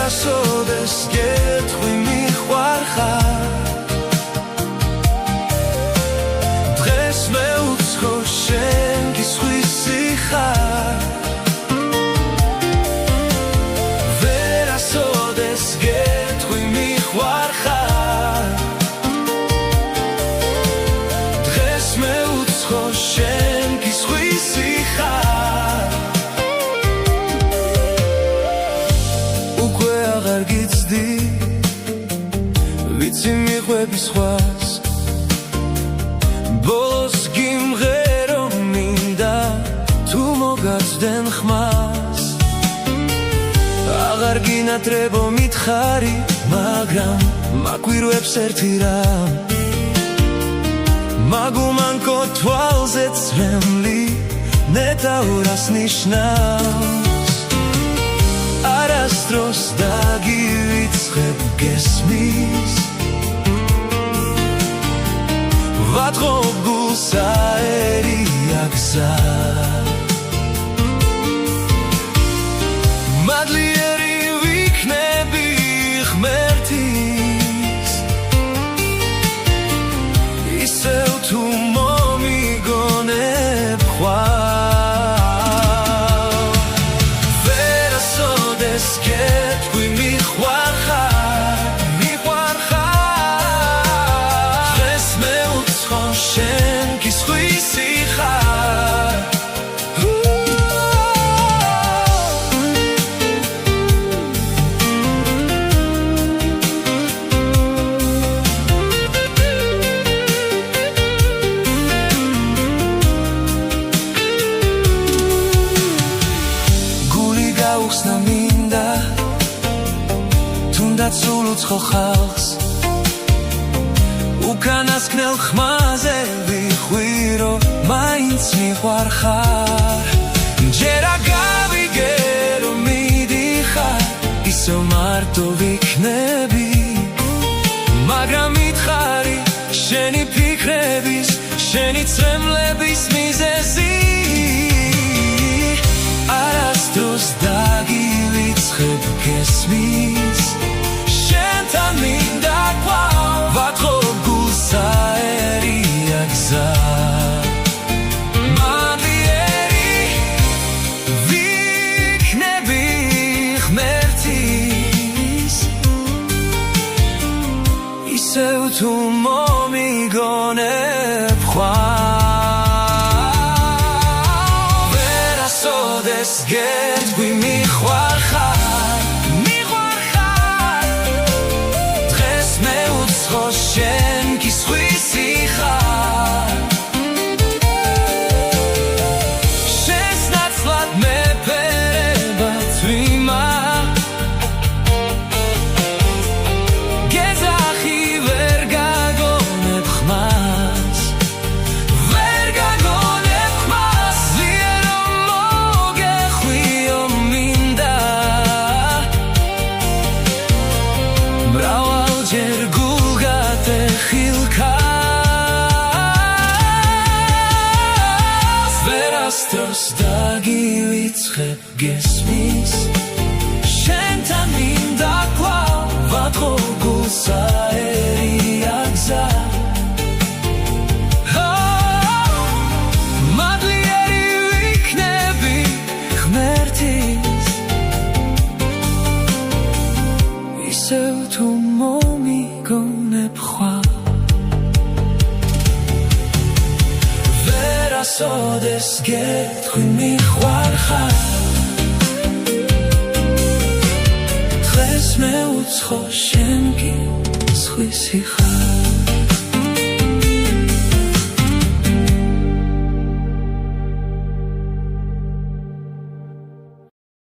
ვერასოდეს გეტყვი მიყვარხარ დღეს მე უცხო შენ გისხვისი ხარ ვერასოდეს გეტყვი მიყვარხარ დღეს მე უცხო შენ გისხვისი ხარ აღარ გიცდი ვიცი მიყვები სხვას ბოლოს გიმღერო მინდა თუ მოგაცდენ ხმას აღარ გინატრებო მითხარი მაგრამ მაგვირვებს ერთი რამ მაგუმანკო თვალზე წრემლი ნეტაურას ნიშნავს არასდროს დაგივიწყებ გესმის ვატყობ გულს აერია გზა მადლიერი ვიქნები ღმერთის ისევ თუ მომიგონებ გეტყვი მიყვარხარ დღეს მე უცხო შენ გისხვისი ხარ გული გაუხსნა თუნდაც სულ უცხო ხალხს უკანასკნელ ხმაზე ვიხვირო მაინც მიყვარხარ ჯერ აგავიგე რომ მიდიხარ ისევ მარტო ვიქნები მაგრამ მითხარი შენი ფიქრების შენი წრემლების მიზეზი არასდროს დაგივიწყებ გესმის შენთან მინდა გვაქვს ვატყობ გულს აერია გზა მადლიერი ვიქნები ღმერთის ისევ თუ მომიგონებ ხვალ ვერასოდეს გეტყვი მიყვარხარ შენ გისხვისი ხარ შენს ნაცვლად მეფერება თვიმა გეძახი ვერ გაგონებ ხმას ძლიერო მოგეხვიო მინდა მრავალჯერ ვერასდროს დაგივიწყებ გესმის შენთან მინდა კვლავ ვატყობ გულს აერია გზა მადლიერი ვიქნები ღმერთის ისევ თუ მომიგონებ ხვალ ვერასოდეს გეტყვი მიყვარხარ დღეს მე უცხო შენ გისხვისი ხარ